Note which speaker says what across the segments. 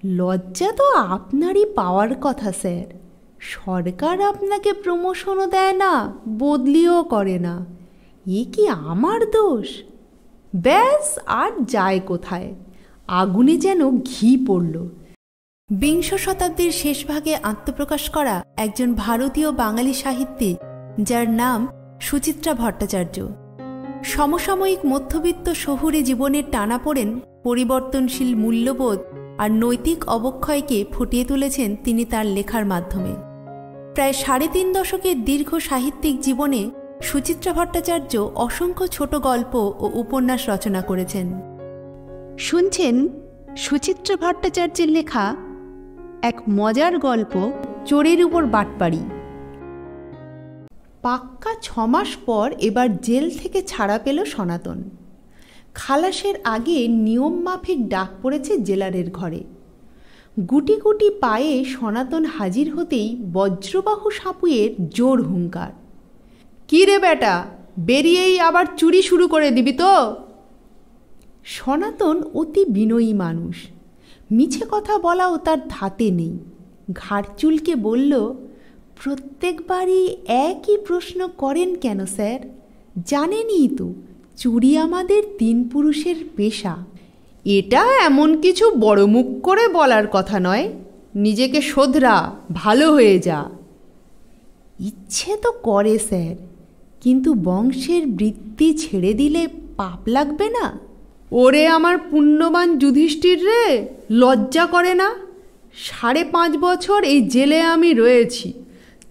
Speaker 1: লজ্জা তো আপনারই পাওয়ার কথা স্যার। সরকার আপনাকে প্রমোশনও দেয় না, বদলিও করে না। এ কি আমার দোষ? ব্যাস, আর যায় কোথায়? আগুনে যেন ঘি পড়ল। বিংশ শতাব্দীর শেষভাগে আত্মপ্রকাশ করা একজন ভারতীয় বাঙালি সাহিত্যিক, যার নাম সুচিত্রা ভট্টাচার্য। সমসাময়িক মধ্যবিত্ত শহুরে জীবনের টানাপোড়েন, পরিবর্তনশীল মূল্যবোধ আর নৈতিক অবক্ষয়কে ফুটিয়ে তুলেছেন তিনি তার লেখার মাধ্যমে। প্রায় ৩.৫ দশকের দীর্ঘ সাহিত্যিক জীবনে সুচিত্রা ভট্টাচার্য অসংখ্য ছোট গল্প ও উপন্যাস রচনা করেছেন। শুনছেন সুচিত্রা ভট্টাচার্যের লেখা এক মজার গল্প, চোরের উপর বাটপাড়ি। পাক্কা ৬ মাস পর এবার জেল থেকে ছাড়া পেল সনাতন। খালাসের আগে নিয়ম মাফিক ডাক পড়েছে জেলারের ঘরে। গুটি গুটি পায়ে সনাতন হাজির হতেই বজ্রবাহু সাপুয়ের জোর হুঙ্কার, কি রে বেটা, বেরিয়েই আবার চুরি শুরু করে দিবি তো? সনাতন অতি বিনয়ী মানুষ, মিছে কথা বলাও তার ধাতে নেই। ঘাড় চুলকে বলল, প্রত্যেকবারই একই প্রশ্ন করেন কেন স্যার? জানেনই তো চুরি আমাদের ৩ পুরুষের পেশা। এটা এমন কিছু বড় মুখ করে বলার কথা নয়। নিজেকে শোধরা, ভালো হয়ে যা। ইচ্ছে তো করে স্যার, কিন্তু বংশের বৃত্তি ছেড়ে দিলে পাপ লাগবে না? ওরে আমার পুণ্যবান যুধিষ্ঠির রে, লজ্জা করে না? ৫.৫ বছর এই জেলে আমি রয়েছি,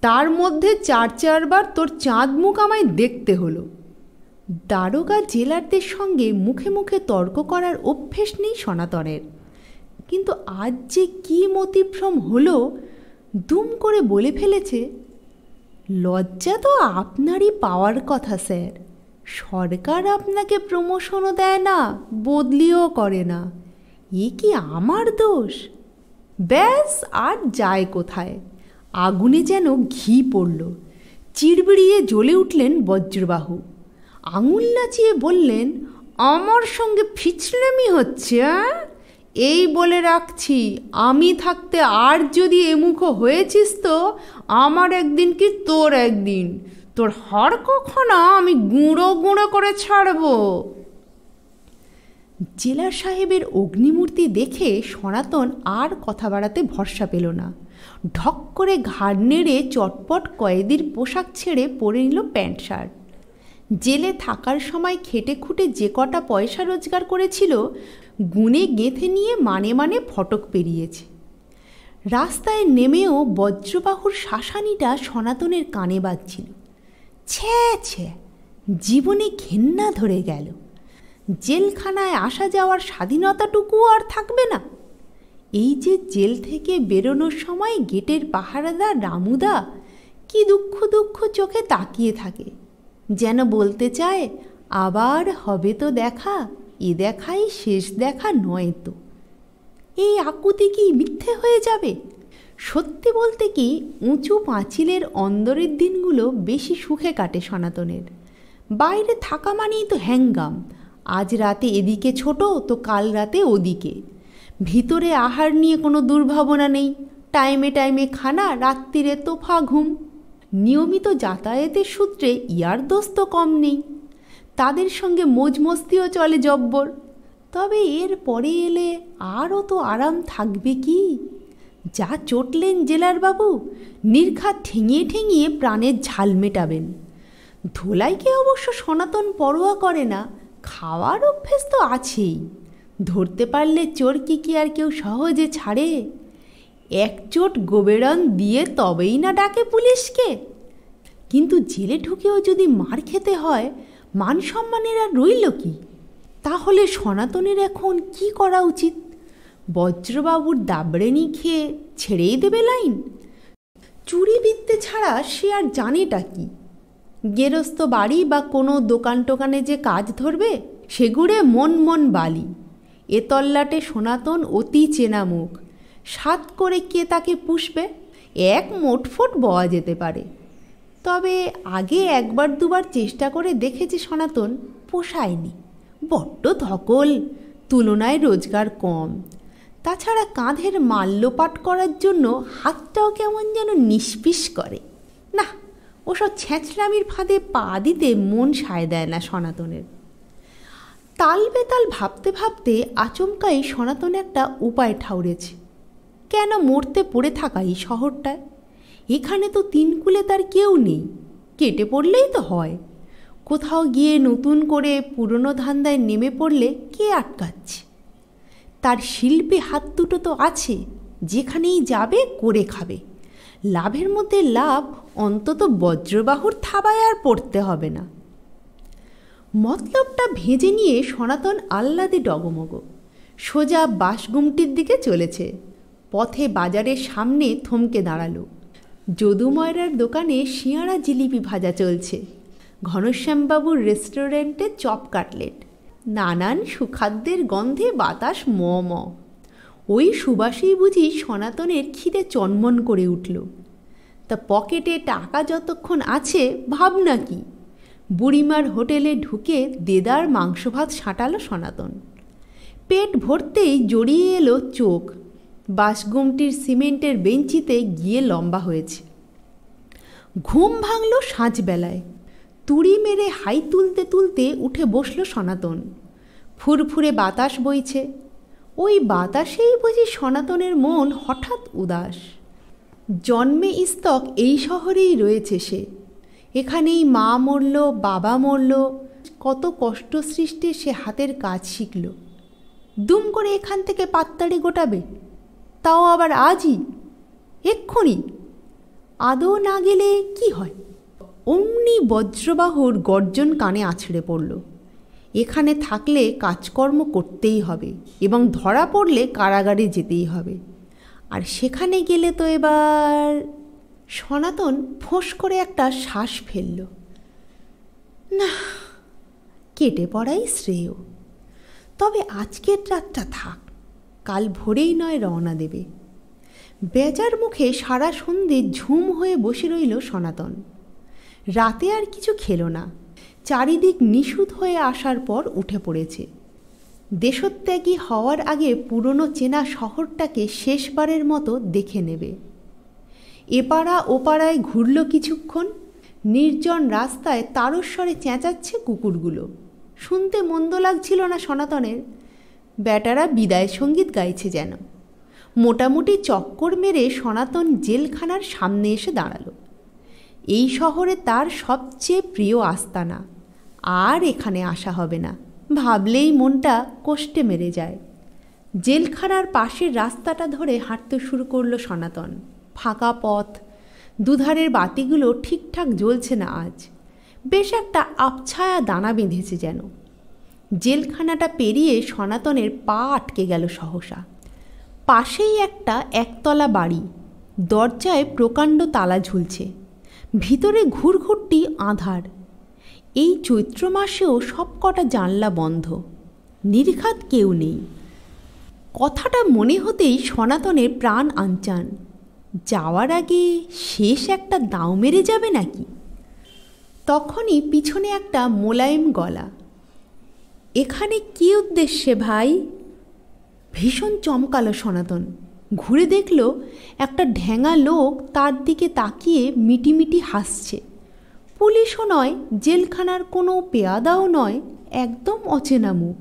Speaker 1: তার মধ্যে ৪ বার তোর চাঁদ মুখ আমায় দেখতে হলো। দারোগা জেলারদের সঙ্গে মুখে মুখে তর্ক করার অভ্যেস নেই সনাতনের, কিন্তু আজ যে কী মতিভ্রম হলো, দুম করে বলে ফেলেছে, লজ্জা তো আপনারই পাওয়ার কথা স্যার। সরকার আপনাকে প্রমোশনও দেয় না, বদলিও করে না। এ কি আমার দোষ? ব্যাস, আর যায় কোথায়? আগুনে যেন ঘি পড়ল। চিড়বিড়িয়ে জ্বলে উঠলেন বজ্রবাহু। আঙুল নাচিয়ে বললেন, আমার সঙ্গে ফিচলেমি হচ্ছে? এই বলে রাখছি, আমি থাকতে আর যদি এমুখো হয়েছিস তো আমার একদিন কি তোর একদিন, তোর হাড় কখনো আমি গুঁড়ো গুঁড়ো করে ছাড়ব। জেলার সাহেবের অগ্নিমূর্তি দেখে সনাতন আর কথা বাড়াতে ভরসা পেল না। ঢক করে ঘাড় নেড়ে চটপট কয়েদির পোশাক ছেড়ে পরে নিল প্যান্ট শার্ট। জেলে থাকার সময় খেটে খুঁটে যে কটা পয়সা রোজগার করেছিল, গুণে গেঁথে নিয়ে মানে মানে ফটক পেরিয়েছে। রাস্তায় নেমেও বজ্রবাহুর শাসানিটা সনাতনের কানে বাজছিল। ছ্যা ছ্যা, জীবনে ঘেন্না ধরে গেল। জেলখানায় আসা যাওয়ার স্বাধীনতাটুকুও আর থাকবে না। এই যে জেল থেকে বেরোনোর সময় গেটের পাহারাদার রামুদা কি দুঃখ দুঃখ চোখে তাকিয়ে থাকে, যেন বলতে চায়, আবার হবে তো দেখা, এ দেখাই শেষ দেখা নয় তো। এই আকুতি কি মিথ্যে হয়ে যাবে? সত্যি বলতে কি, উঁচু পাঁচিলের অন্দরের দিনগুলো বেশি সুখে কাটে সনাতনের। বাইরে থাকা মানেই তো হ্যাঙ্গাম, আজ রাতে এদিকে ছোট তো কাল রাতে ওদিকে। ভিতরে আহার নিয়ে কোনো দুর্ভাবনা নেই, টাইমে টাইমে খানা, রাত্রিরে তোফা ঘুম। নিয়মিত যাতায়াতের সূত্রে ইয়ার দোস্ত কম নেই, তাদের সঙ্গে মজমস্তিও চলে জব্বর। তবে এর পরে এলে আরও তো আরাম থাকবে কি? যা চটলেন জেলারবাবু, নির্ঘাত ঠেঙিয়ে ঠেঙিয়ে প্রাণের ঝাল মেটাবেন। ধোলাইকে অবশ্য সনাতন পরোয়া করে না, খাওয়ার অভ্যেস তো আছেই। ধরতে পারলে চোর কি আর কেউ সহজে ছাড়ে? এক চোট গোবেরন দিয়ে তবেই না ডাকে পুলিশকে। কিন্তু জেলে ঢুকেও যদি মার খেতে হয়, মান সম্মানের আর রইল কি? তাহলে সনাতনের এখন কি করা উচিত? বজ্রবাবুর দাবড়েনি খেয়ে ছেড়েই দেবে লাইন? চুরি বিদ্যে ছাড়া সে আর জানেটা কি? গেরস্ত বাড়ি বা কোনো দোকান টোকানে যে কাজ ধরবে, সেগুড়ে মন মন বালি। এ তল্লাটে সনাতন অতি চেনা মুখ, সাত করে কে তাকে পুষবে? এক মোটফোট বওয়া যেতে পারে। তবে আগে একবার দুবার চেষ্টা করে দেখেছে সনাতন, পোষায়নি। বড্ড ধকল, তুলনায় রোজগার কম। তাছাড়া কাঁধের মাল্যপাট করার জন্য হাতটাও কেমন যেন নিষ্পিস করে। না, ওসব ছ্যাঁচড়ামির ফাঁদে পা দিতে মন সায় দেয় না সনাতনের। তাল বেতাল ভাবতে ভাবতে আচমকাই সনাতন একটা উপায় ঠাউরেছে। কেন মরতে পড়ে থাকা এই শহরটায়? এখানে তো তিনকুলে তার কেউ নেই, কেটে পড়লেই তো হয়। কোথাও গিয়ে নতুন করে পুরনো ধান্দায় নেমে পড়লে কে আটকাচ্ছে? তার শিল্পী হাত দুটো তো আছে, যেখানেই যাবে করে খাবে। লাভের মধ্যে লাভ, অন্তত বজ্রবাহুর থাবায় আর পড়তে হবে না। মতলবটা ভেজে নিয়ে সনাতন আহ্লাদে ডগমগ সোজা বাঁশগুমটির দিকে চলেছে। পথে বাজারের সামনে থমকে দাঁড়ালো। যদু ময়রার দোকানে শিয়াঁড়া জিলিপি ভাজা চলছে, ঘনশ্যামবাবুর রেস্টুরেন্টে চপ কাটলেট, নানান সুখাদ্যের গন্ধে বাতাস ম ম। ওই সুবাসেই বুঝি সনাতনের খিদে চনমন করে উঠল। তা পকেটে টাকা যতক্ষণ আছে ভাবনা কি? বুড়িমার হোটেলে ঢুকে দেদার মাংস ভাত সাঁটালো সনাতন। পেট ভরতেই জড়িয়ে এলো চোখ। বাঁশগুমটির সিমেন্টের বেঞ্চিতে গিয়ে লম্বা হয়েছে। ঘুম ভাঙল সাঁঝবেলায়। তুড়ি মেরে হাই তুলতে তুলতে উঠে বসল সনাতন। ফুরফুরে বাতাস বইছে। ওই বাতাসেই বুঝি সনাতনের মন হঠাৎ উদাস। জন্মে ইস্তক এই শহরেই রয়েছে সে। এখানেই মা মরল, বাবা মরল, কত কষ্ট সৃষ্টে সে হাতের কাজ শিখল। দুম করে এখান থেকে পাত্তাড়ি গোটাবে, তাও আবার আজই, এক্ষুনি? আদৌ না গেলে কি হয়? অমনি বজ্রবাহুর গর্জন কানে আছড়ে পড়ল। এখানে থাকলে কাজকর্ম করতেই হবে এবং ধরা পড়লে কারাগারে যেতেই হবে। আর সেখানে গেলে তো এবার... সনাতন ফোঁস করে একটা শ্বাস ফেলল। না, কেটে পড়াই শ্রেয়। তবে আজকের রাতটা থাক, কাল ভোরেই নয় রওনা দেবে। বেজার মুখে সারা সন্ধে ঝুম হয়ে বসে রইল সনাতন। রাতে আর কিছু খেল না। চারিদিক নিশুত হয়ে আসার পর উঠে পড়েছে। দেশত্যাগী হওয়ার আগে পুরনো চেনা শহরটাকে শেষবারের মতো দেখে নেবে। এপাড়া ওপাড়ায় ঘুরল কিছুক্ষণ। নির্জন রাস্তায় তারস্বরে চেঁচাচ্ছে কুকুরগুলো। শুনতে মন্দ লাগছিল না সনাতনের। ব্যাটারা বিদায় সঙ্গীত গাইছে যেন। মোটামুটি চক্কর মেরে সনাতন জেলখানার সামনে এসে দাঁড়ালো। এই শহরে তার সবচেয়ে প্রিয় আস্তানা। আর এখানে আসা হবে না ভাবলেই মনটা কষ্টে মেরে যায়। জেলখানার পাশের রাস্তাটা ধরে হাঁটতে শুরু করলো সনাতন। ফাঁকা পথ, দুধারের বাতিগুলো ঠিকঠাক জ্বলছে না আজ। বেশ একটা আবছায়া দানা বেঁধেছে যেন। জেলখানাটা পেরিয়ে সনাতনের পা আটকে গেল সহসা। পাশেই একটা একতলা বাড়ি। দরজায় প্রকাণ্ড তালা ঝুলছে। ভিতরে ঘুরঘুরটি আঁধার। এই চৈত্র মাসেও সব কটা জানলা বন্ধ। নির্ঘাত কেউ নেই। কথাটা মনে হতেই সনাতনের প্রাণ আনচান। যাওয়ার আগে শেষ একটা দাও মেরে যাবে নাকি? তখনই পিছনে একটা মোলায়েম গলা। এখানে কী উদ্দেশ্যে ভাই? ভীষণ চমকালো সনাতন। ঘুরে দেখল একটা ঢ্যাঙা লোক তার দিকে তাকিয়ে মিটিমিটি হাসছে। পুলিশও নয়, জেলখানার কোনো পেয়াদাও নয়, একদম অচেনা মুখ।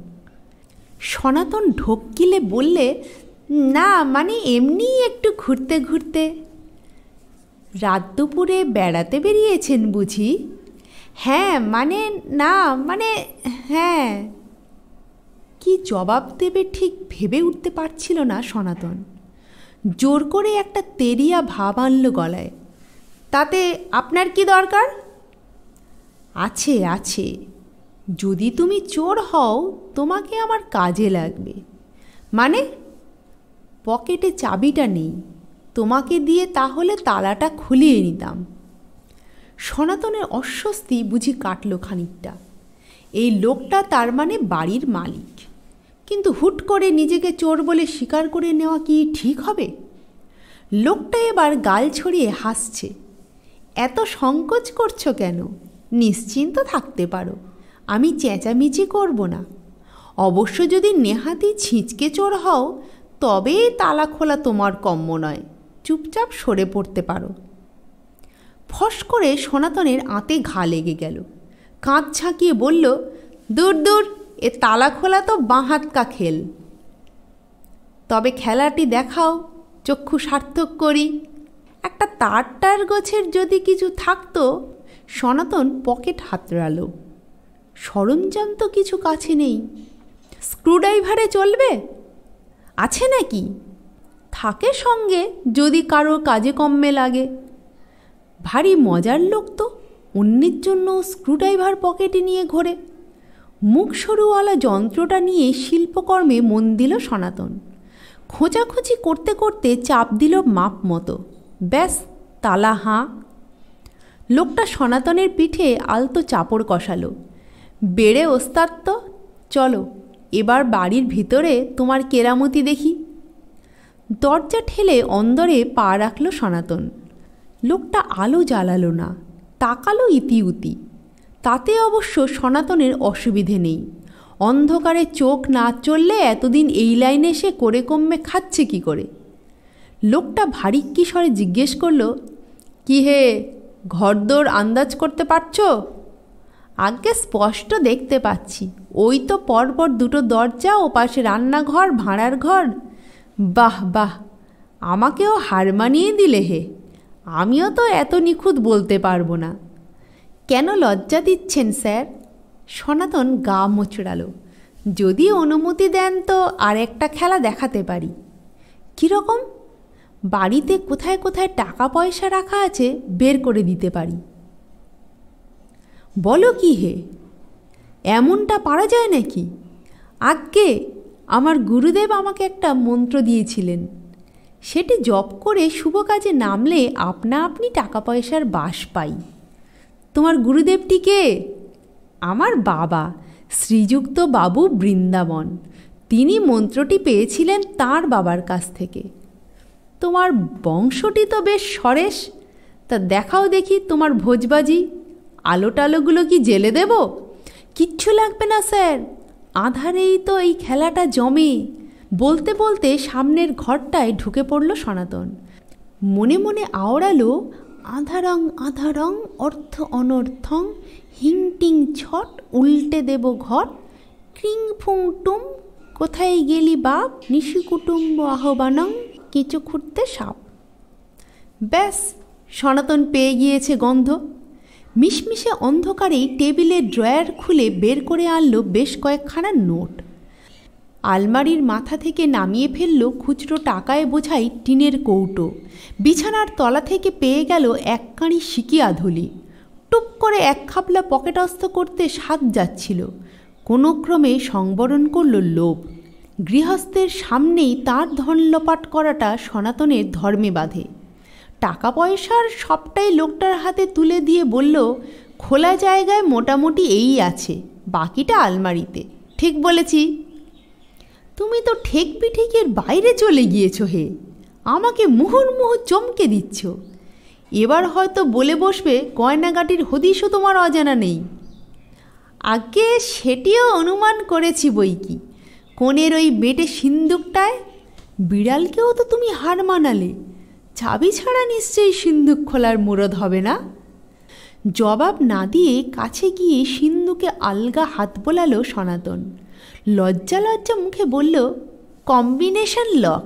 Speaker 1: সনাতন ঢোক গিলে বললে, না মানে এমনিই একটু ঘুরতে ঘুরতে। রাত দুপুরে বেড়াতে বেরিয়েছেন বুঝি? হ্যাঁ মানে না মানে হ্যাঁ। কি জবাব দেবে ঠিক ভেবে উঠতে পারছিল না সনাতন। জোর করে একটা তেরিয়া ভাব আনল গলায়। তাতে আপনার কি দরকার? আছে আছে, যদি তুমি চোর হও তোমাকে আমার কাজে লাগবে। মানে? পকেটে চাবিটা নেই, তোমাকে দিয়ে তাহলে তালাটা খুলিয়ে নিতাম। সনাতনের অস্বস্তি বুঝি কাটল খানিকটা। এই লোকটা তার মানে বাড়ির মালিক, কিন্তু হুট করে নিজেকে চোর বলে স্বীকার করে নেওয়া কি ঠিক হবে? লোকটা এবার গাল ছড়িয়ে হাসছে। এত সংকোচ করছো কেন? নিশ্চিন্ত থাকতে পারো, আমি চেঁচামেচি করব না। অবশ্য যদি নেহাতি ছিঁচকে চোর হও তবে তালা খোলা তোমার কম্য নয়, চুপচাপ সরে পড়তে পারো। ফস করে সনাতনের আঁতে ঘা লেগে গেল। কাঁধ ঝাঁকিয়ে বলল, দূর দূর, এ তালা খোলা তো বাঁ হাত কা খেল। তবে খেলাটি দেখাও, চক্ষু সার্থক করি। একটা তার গোছের যদি কিছু থাকতো। সনাতন পকেট হাতড়ালো। সরঞ্জাম তো কিছু কাছে নেই। স্ক্রুড্রাইভারে চলবে? আছে নাকি? থাকে সঙ্গে, যদি কারো কাজে কম্মে লাগে। ভারী মজার লোক তো, অন্যের জন্য স্ক্রুড্রাইভার পকেটে নিয়ে ঘোরে। মুখ সরুওয়ালা যন্ত্রটা নিয়ে শিল্পকর্মে মন দিল সনাতন। খোঁচাখুচি করতে করতে চাপ দিল মাপ মতো। ব্যাস, তালা হাঁ। লোকটা সনাতনের পিঠে আলতো চাপড় কষালো। বেড়ে ওস্তাদ তো, চলো এবার বাড়ির ভিতরে তোমার কেরামতি দেখি। দরজা ঠেলে অন্দরে পা রাখল সনাতন। লোকটা আলো জ্বালালো না, তাকালো ইতিউতি। তাতে অবশ্য সনাতনের অসুবিধে নেই। অন্ধকারে চোখ না চললে এতদিন এই লাইনে সে করে কমে খাচ্ছে কি করে। লোকটা ভারী কিশোরে জিজ্ঞেস করল, কি হে, ঘরদোর আন্দাজ করতে পারছো? আগে স্পষ্ট দেখতে পাচ্ছি, ওই তো পরপর দুটো দরজা, ও পাশে রান্নাঘর, ভাঁড়ার ঘর। বাহ বাহ, আমাকেও হার মানিয়ে দিলে হে। আমিও তো এত নিখুঁত বলতে পারবো না। কেন লজ্জা দিচ্ছেন স্যার? সনাতন গা মোচড়ালো। যদি অনুমতি দেন তো আর একটা খেলা দেখাতে পারি। কীরকম? বাড়িতে কোথায় কোথায় টাকা পয়সা রাখা আছে বের করে দিতে পারি। বলো কি হে, এমনটা পারা যায় নাকি? আজ্ঞে, আমার গুরুদেব আমাকে একটা মন্ত্র দিয়েছিলেন। সেটি জপ করে শুভ কাজে নামলে আপনা আপনি টাকা পয়সার বাস পাই। তোমার গুরুদেবটি কে? আমার বাবা, শ্রীযুক্ত বাবু বৃন্দাবন। তিনি মন্ত্রটি পেয়েছিলেন তাঁর বাবার কাছ থেকে। তোমার বংশটি তো বেশ সরেস। তা দেখাও দেখি তোমার ভোজবাজি। আলো টালোগুলো কি জেলে দেব? কিচ্ছু লাগবে না স্যার, আঁধারেই তো এই খেলাটা জমে। বলতে বলতে সামনের ঘরটায় ঢুকে পড়ল সনাতন। মনে মনে আওড়ালো, আধারং আধারং অর্থ অনর্থং, হিং টিং ছট, উল্টে দেব ঘর। ক্রিং ফুং টুম, কোথায় গেলি বাপ, নিশি কুটুম্ব আহ্বানং, কেঁচো খুঁড়তে সাপ। ব্যাস, সনাতন পেয়ে গিয়েছে গন্ধ। মিশমিশে অন্ধকারেই টেবিলের ড্রয়ার খুলে বের করে আনলো বেশ কয়েকখানা নোট। আলমারির মাথা থেকে নামিয়ে ফেলল খুচরো টাকায় বোঝাই টিনের কৌটো। বিছানার তলা থেকে পেয়ে গেল এক কাঁড়ি সিকি আধুলি। টুপ করে এক খাপলা পকেটস্থ করতে সাধ যাচ্ছিল। কোনো ক্রমে সংবরণ করল লোভ। গৃহস্থের সামনেই তার ধন লোপাট করাটা সনাতনের ধর্মে বাধে। টাকা পয়সার সবটাই লোকটার হাতে তুলে দিয়ে বলল, খোলা জায়গায় মোটামুটি এই আছে, বাকিটা আলমারিতে। ঠিক বলেছি? তুমি তো ঠেক বিঠেকের বাইরে চলে গিয়েছো হে। আমাকে মুহুর্মুহু চমকে দিচ্ছ। এবার হয়তো বলে বসবে গয়নাগাটির হদিশও তোমার অজানা নেই। আগে সেটিও অনুমান করেছি বই কি। কোণের ওই বেটে সিন্দুকটায় বিড়ালকেও তো তুমি হার মানালে। চাবি ছাড়া নিশ্চয়ই সিন্দুক খোলার মুরদ হবে না। জবাব না দিয়ে কাছে গিয়ে সিন্দুকে আলগা হাত বোলালো সনাতন। লজ্জা লজ্জা মুখে বলল, কম্বিনেশন লক,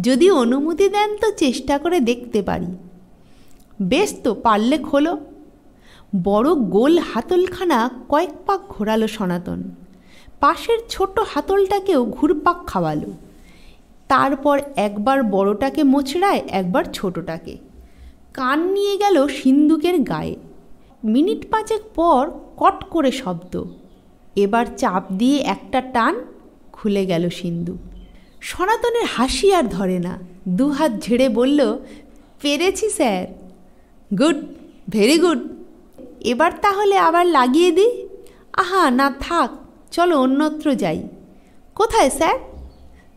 Speaker 1: যদি অনুমতি দেন তো চেষ্টা করে দেখতে পারি। বেশ তো, পারলে খোলো। বড় গোল হাতলখানা কয়েক পাক ঘোরালো সনাতন। পাশের ছোট হাতলটাকেও ঘুরপাক খাওয়ালো। তারপর একবার বড়টাকে মোচড়ায়, একবার ছোটটাকে। কান নিয়ে গেল সিন্দুকের গায়ে। মিনিট পাঁচেক পর কট করে শব্দ। এবার চাপ দিয়ে একটা টান, খুলে গেল সিন্দুক। সনাতনের হাসি আর ধরে না। দুহাত ঝেড়ে বলল, পেরেছি স্যার। Good, very good. এবার তাহলে আবার লাগিয়ে দিই? আহা না, থাক, চলো অন্যত্র যাই। কোথায় স্যার?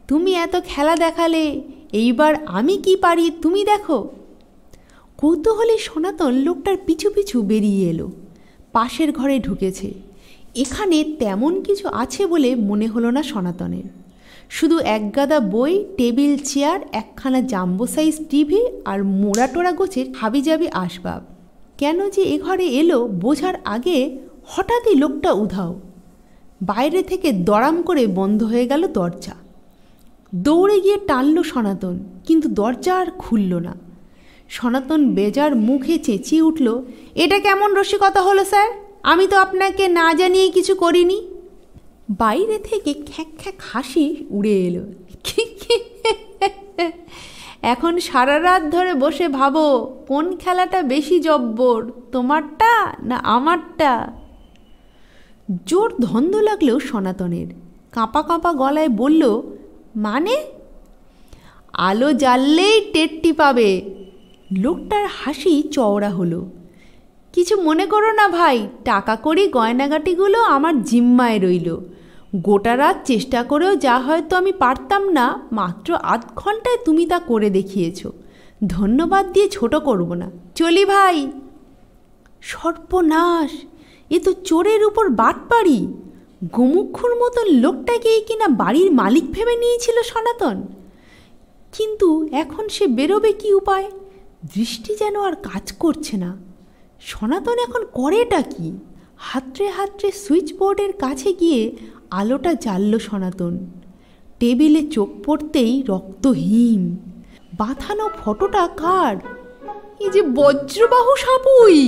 Speaker 1: তুমি এত খেলা দেখালে, এইবার আমি কি পারি তুমি দেখো। কৌতূহলী সনাতন লোকটার পিছু পিছু বেরিয়ে এলো। পাশের ঘরে ঢুকেছে। এখানে তেমন কিছু আছে বলে মনে হলো না সনাতনের। শুধু একগাদা বই, টেবিল চেয়ার, একখানা জাম্বো সাইজ টিভি আর মোড়াটোড়া গোছের হাবিজাবি আসবাব। কেন যে এ ঘরে এলো বোঝার আগে হঠাৎই লোকটা উধাও। বাইরে থেকে দড়াম করে বন্ধ হয়ে গেল দরজা। দৌড়ে গিয়ে টানল সনাতন, কিন্তু দরজা আর খুলল না। সনাতন বেজার মুখে চেঁচিয়ে উঠল, এটা কেমন রসিকতা হলো স্যার? আমি তো আপনাকে না জানিয়ে কিছু করিনি। বাইরে থেকে খ্যাক খ্যাক হাসি উড়ে এলো। এখন সারা রাত ধরে বসে ভাবো কোন খেলাটা বেশি জব্বর, তোমারটা না আমারটা। জোর ধন্দ লাগলেও সনাতনের কাঁপা কাঁপা গলায় বলল, মানে? আলো জ্বাললেই টেরটি পাবে। লোকটার হাসি চওড়া হলো। কিছু মনে করো না ভাই, টাকা কড়ি গয়নাগাটিগুলো আমার জিম্মায় রইল। গোটা রাত চেষ্টা করেও যা হয়তো আমি পারতাম না, মাত্র আধ ঘন্টায় তুমি তা করে দেখিয়েছ। ধন্যবাদ দিয়ে ছোট করব না, চলি ভাই। সর্বনাশ, এ তো চোরের উপর বাটপাড়ি। গোমুখুর মতন লোকটাকেই কিনা বাড়ির মালিক ভেবে নিয়েছিল সনাতন। কিন্তু এখন সে বেরোবে কি উপায়? দৃষ্টি যেন আর কাজ করছে না। সনাতন এখন করেটা কি? হাতড়ে হাতড়ে সুইচ বোর্ডের কাছে গিয়ে আলোটা জ্বালল সনাতন। টেবিলে চোখ পড়তেই রক্তহীন। বাঁধানো ফটোটা কার? এই যে বজ্রবাহু সাপুই।